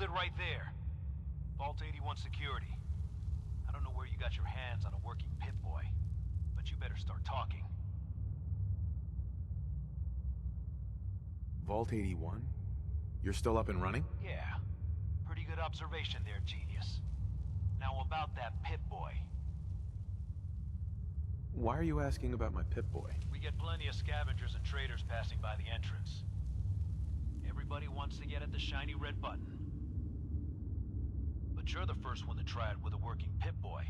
good right there. Vault 81 security. I don't know where you got your hands on a working Pip-Boy, but you better start talking. Vault 81? You're still up and running? Yeah. Pretty good observation there, genius. Now about that Pip-Boy. Why are you asking about my Pip-Boy? We get plenty of scavengers and traders passing by the entrance. Everybody wants to get at the shiny red button. But you're the first one to try it with a working Pip-Boy.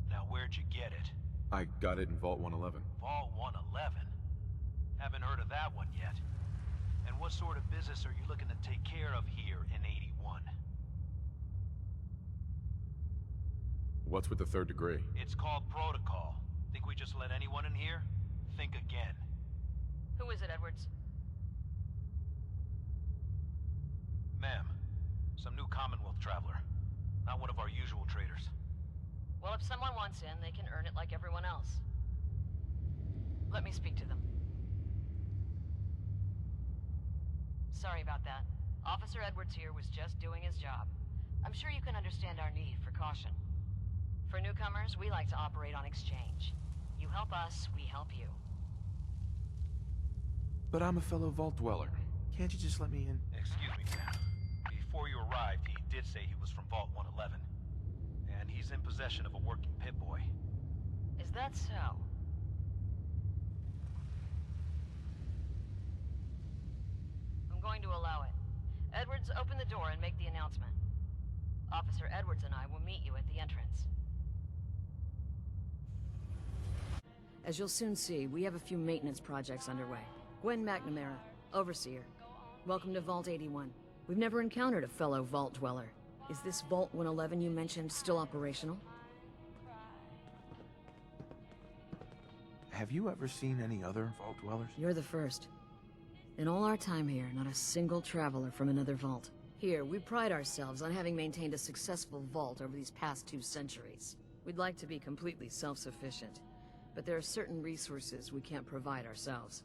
Now where'd you get it? I got it in Vault 111. Vault 111? Haven't heard of that one yet. And what sort of business are you looking to take care of here in 81? What's with the third degree? It's called protocol. Think we just let anyone in here? Think again. Who is it, Edwards? Ma'am, some new Commonwealth traveler. Not one of our usual traders. Well, if someone wants in, they can earn it like everyone else. Let me speak to them. Sorry about that. Officer Edwards here was just doing his job. I'm sure you can understand our need for caution. For newcomers, we like to operate on exchange. You help us, we help you. But I'm a fellow Vault Dweller. Can't you just let me in? Excuse me, ma'am. Before you arrived, he did say he was from Vault 111. And he's in possession of a working Pip-Boy. Is that so? I'm going to allow it. Edwards, open the door and make the announcement. Officer Edwards and I will meet you at the entrance. As you'll soon see, we have a few maintenance projects underway. Gwen McNamara, Overseer. Welcome to Vault 81. We've never encountered a fellow Vault Dweller. Is this Vault 111 you mentioned still operational? Have you ever seen any other Vault Dwellers? You're the first. In all our time here, not a single traveler from another vault. Here, we pride ourselves on having maintained a successful vault over these past 2 centuries. We'd like to be completely self-sufficient, but there are certain resources we can't provide ourselves.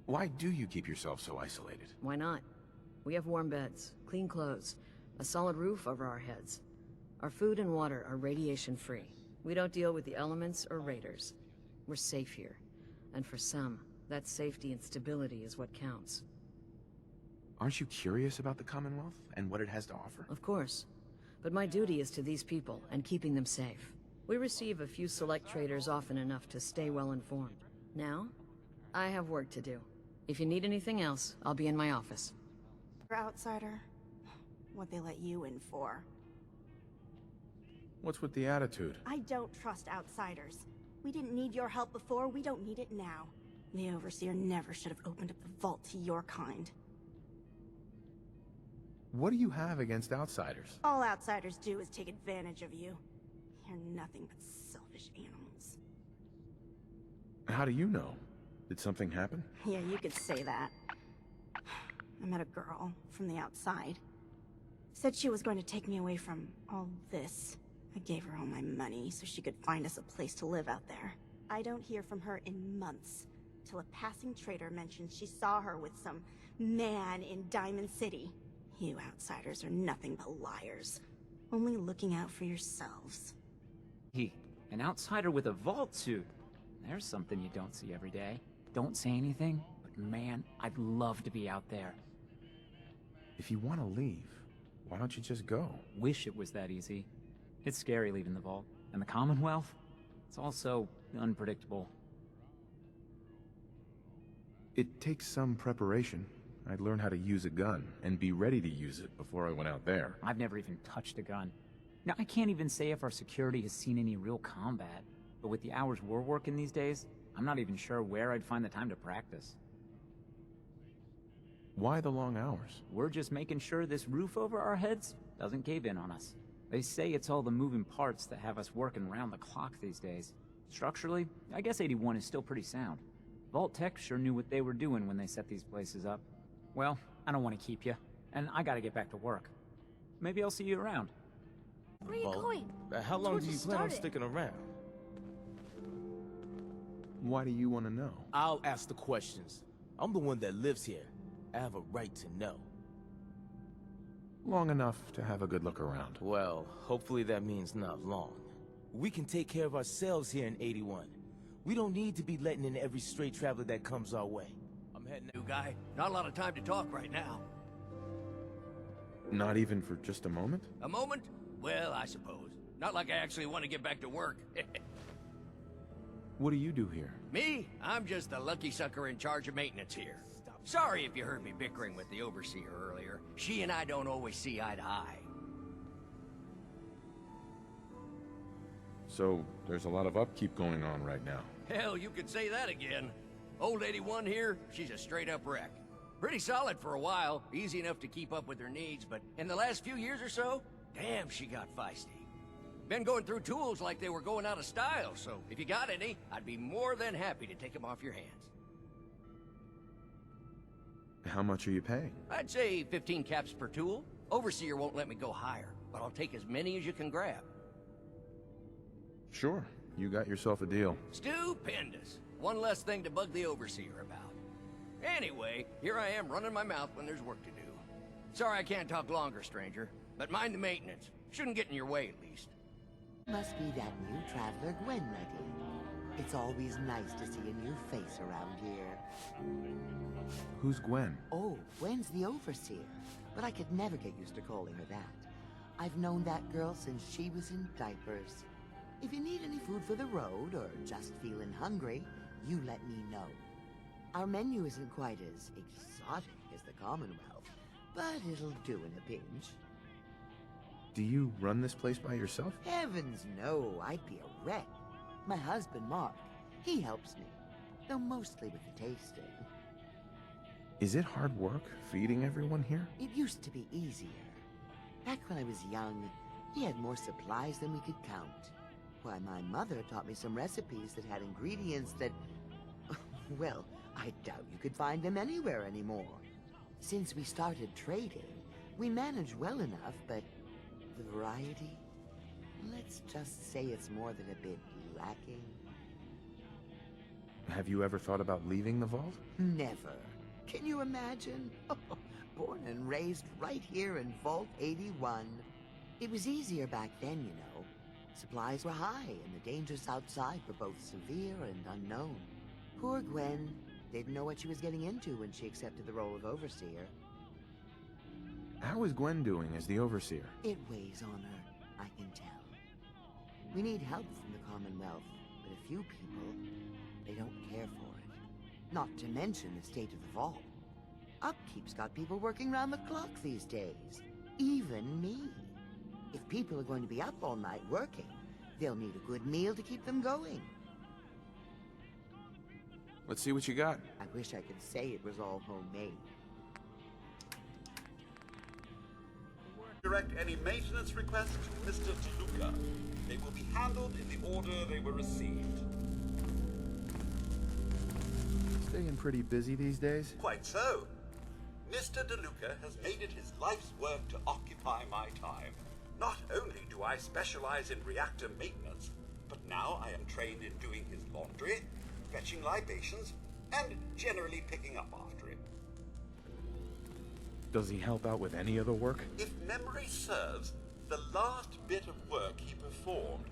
Why do you keep yourself so isolated? Why not? We have warm beds, clean clothes, a solid roof over our heads. Our food and water are radiation-free. We don't deal with the elements or raiders. We're safe here. And for some, that safety and stability is what counts. Aren't you curious about the Commonwealth and what it has to offer? Of course. But my duty is to these people and keeping them safe. We receive a few select traders often enough to stay well informed. Now, I have work to do. If you need anything else, I'll be in my office. Outsider. What they let you in for. What's with the attitude? I don't trust outsiders. We didn't need your help before, we don't need it now. The Overseer never should have opened up the vault to your kind. What do you have against outsiders? All outsiders do is take advantage of you. You're nothing but selfish animals. How do you know? Did something happen? Yeah, you could say that. I met a girl from the outside. Said she was going to take me away from all this. I gave her all my money so she could find us a place to live out there. I don't hear from her in months, till a passing trader mentioned she saw her with some man in Diamond City. You outsiders are nothing but liars, only looking out for yourselves. An outsider with a vault suit. There's something you don't see every day. Don't say anything, but man, I'd love to be out there. If you want to leave, why don't you just go? Wish it was that easy. It's scary leaving the vault. And the Commonwealth? It's all so unpredictable. It takes some preparation. I'd learn how to use a gun and be ready to use it before I went out there. I've never even touched a gun. Now, I can't even say if our security has seen any real combat, but with the hours we're working these days, I'm not even sure where I'd find the time to practice. Why the long hours? We're just making sure this roof over our heads doesn't cave in on us. They say it's all the moving parts that have us working round the clock these days. Structurally, I guess 81 is still pretty sound. Vault Tech sure knew what they were doing when they set these places up. Well, I don't want to keep you, and I gotta get back to work. Maybe I'll see you around. Where are you going? How long do you just plan on started. sticking around? Why do you want to know? I'll ask the questions. I'm the one that lives here. I have a right to know. Long enough to have a good look around. Well, hopefully that means not long. We can take care of ourselves here in 81. We don't need to be letting in every stray traveler that comes our way. I'm heading New guy, not a lot of time to talk right now. Not even for just a moment? A moment? Well, I suppose. Not like I actually want to get back to work. What do you do here? Me? I'm just the lucky sucker in charge of maintenance here. Sorry if you heard me bickering with the overseer earlier. She and I don't always see eye to eye. So, there's a lot of upkeep going on right now. Hell, you could say that again. Old 81 here, she's a straight-up wreck. Pretty solid for a while, easy enough to keep up with her needs, but in the last few years or so, damn, she got feisty. Been going through tools like they were going out of style, so if you got any, I'd be more than happy to take them off your hands. How much are you paying? I'd say 15 caps per tool. Overseer won't let me go higher, but I'll take as many as you can grab. Sure, you got yourself a deal. Stupendous. One less thing to bug the Overseer about. Anyway, here I am running my mouth when there's work to do. Sorry I can't talk longer, stranger, but mind the maintenance. Shouldn't get in your way, at least. Must be that new traveler Gwen let in. It's always nice to see a new face around here. Who's Gwen? Oh, Gwen's the overseer, but I could never get used to calling her that. I've known that girl since she was in diapers. If you need any food for the road, or just feeling hungry, you let me know. Our menu isn't quite as exotic as the Commonwealth, but it'll do in a pinch. Do you run this place by yourself? Heavens no, I'd be a wreck. My husband, Mark, he helps me, though mostly with the tasting. Is it hard work feeding everyone here? It used to be easier. Back when I was young, he had more supplies than we could count. Why, my mother taught me some recipes that had ingredients that... well, I doubt you could find them anywhere anymore. Since we started trading, we managed well enough, but the variety? Let's just say it's more than a bit lacking. Have you ever thought about leaving the vault? Never. Can you imagine? Born and raised right here in Vault 81. It was easier back then, you know. Supplies were high, and the dangers outside were both severe and unknown. Poor Gwen didn't know what she was getting into when she accepted the role of Overseer. How is Gwen doing as the Overseer? It weighs on her, I can tell. We need help from the Commonwealth, but a few people, they don't care for it. Not to mention the state of the vault. Upkeep's got people working round the clock these days. Even me. If people are going to be up all night working, they'll need a good meal to keep them going. Let's see what you got. I wish I could say it was all homemade. Direct any maintenance requests to Mr. DeLuca. They will be handled in the order they were received. Staying pretty busy these days? Quite so. Mr. DeLuca has made it his life's work to occupy my time. Not only do I specialize in reactor maintenance, but now I am trained in doing his laundry, fetching libations, and generally picking up after him. Does he help out with any other work? If memory serves, the last bit of work he performed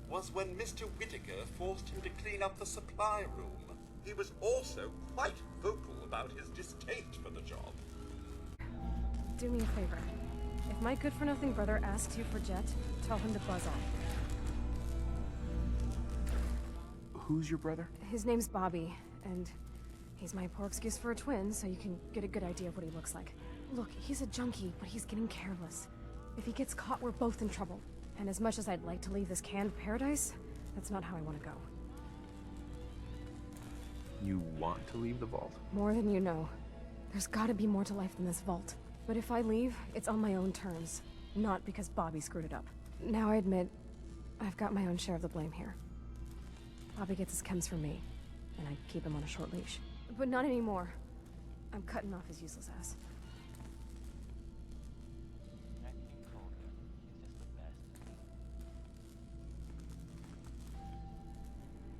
was when Mr. Whittaker forced him to clean up the supply room. He was also quite vocal about his distaste for the job. Do me a favor. If my good-for-nothing brother asks you for Jet, tell him to buzz off. Who's your brother? His name's Bobby, and he's my poor excuse for a twin, so you can get a good idea of what he looks like. Look, he's a junkie, but he's getting careless. If he gets caught, we're both in trouble. And as much as I'd like to leave this canned paradise, that's not how I want to go. You want to leave the vault? More than you know. There's gotta be more to life than this vault. But if I leave, it's on my own terms. Not because Bobby screwed it up. Now I admit, I've got my own share of the blame here. Bobby gets his chems from me, and I keep him on a short leash. But not anymore. I'm cutting off his useless ass.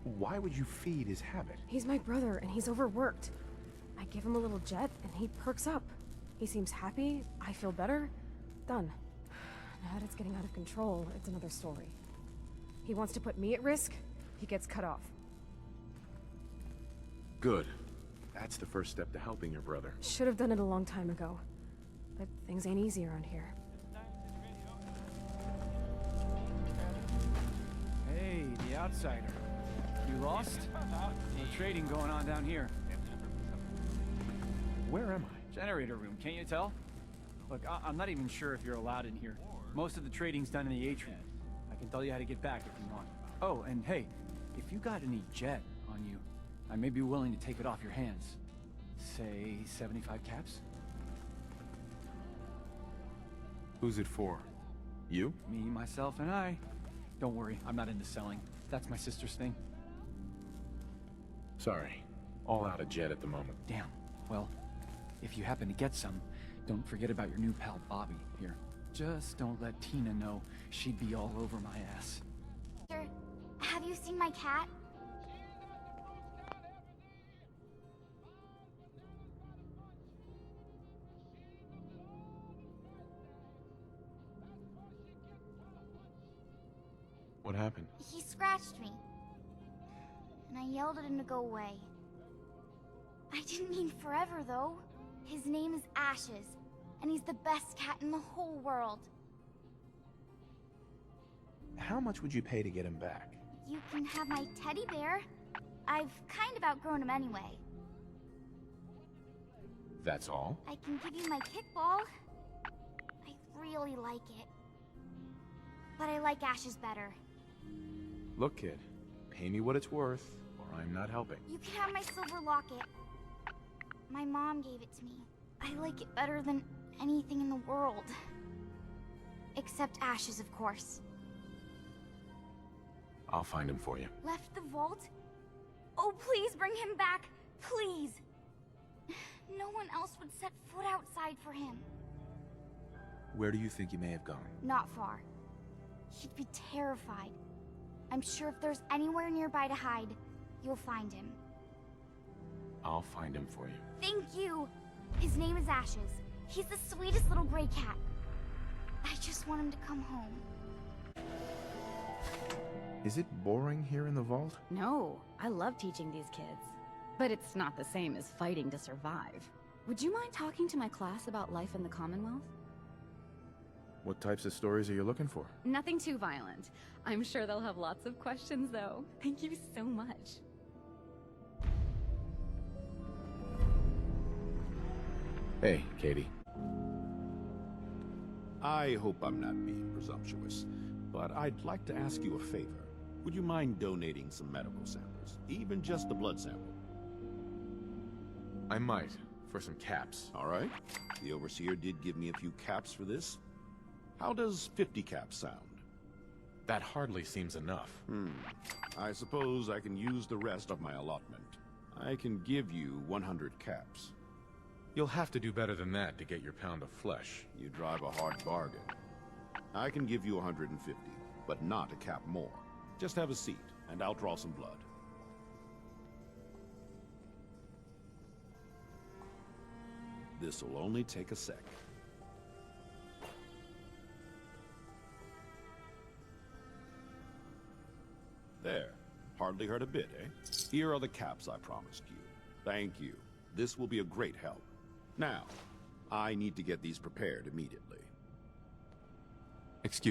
Why would you feed his habit? He's my brother, and he's overworked. I give him a little Jet, and he perks up. He seems happy, I feel better. done. Now that it's getting out of control, it's another story. He wants to put me at risk, he gets cut off. Good. That's the first step to helping your brother. Should have done it a long time ago. But things ain't easy around here. Hey, the outsider. You lost? No trading going on down here. Where am I? Generator room, can't you tell? Look, I'm not even sure if you're allowed in here. Most of the trading's done in the atrium. I can tell you how to get back if you want. Oh, and hey, if you got any jet on you, I may be willing to take it off your hands. Say 75 caps? Who's it for? You? Me, myself, and I. Don't worry, I'm not into selling. That's my sister's thing. Sorry. All out of jet at the moment. Damn. Well, if you happen to get some, don't forget about your new pal Bobby here. Just don't let Tina know. She'd be all over my ass. Sir, have you seen my cat? What happened? He scratched me. And I yelled at him to go away. I didn't mean forever, though. His name is Ashes, and he's the best cat in the whole world. How much would you pay to get him back? You can have my teddy bear. I've kind of outgrown him anyway. That's all? I can give you my kickball. I really like it. But I like Ashes better. Look, kid. Pay me what it's worth, or I'm not helping. You can have my silver locket. My mom gave it to me. I like it better than anything in the world. Except Ashes, of course. I'll find him for you. Left the vault? Oh, please bring him back. Please. No one else would set foot outside for him. Where do you think he may have gone? Not far. He'd be terrified. I'm sure if there's anywhere nearby to hide, you'll find him. I'll find him for you. Thank you! His name is Ashes. He's the sweetest little gray cat. I just want him to come home. Is it boring here in the vault? No, I love teaching these kids. But it's not the same as fighting to survive. Would you mind talking to my class about life in the Commonwealth? What types of stories are you looking for? Nothing too violent. I'm sure they'll have lots of questions, though. Thank you so much. Hey, Katie. I hope I'm not being presumptuous, but I'd like to ask you a favor. Would you mind donating some medical samples? Even just a blood sample? I might, for some caps. All right. The Overseer did give me a few caps for this. How does 50 caps sound? That hardly seems enough. I suppose I can use the rest of my allotment. I can give you 100 caps. You'll have to do better than that to get your pound of flesh. You drive a hard bargain. I can give you 150, but not a cap more. Just have a seat, and I'll draw some blood. This'll only take a sec. There. Hardly hurt a bit, eh? Here are the caps I promised you. Thank you. This will be a great help. Now, I need to get these prepared immediately. Excuse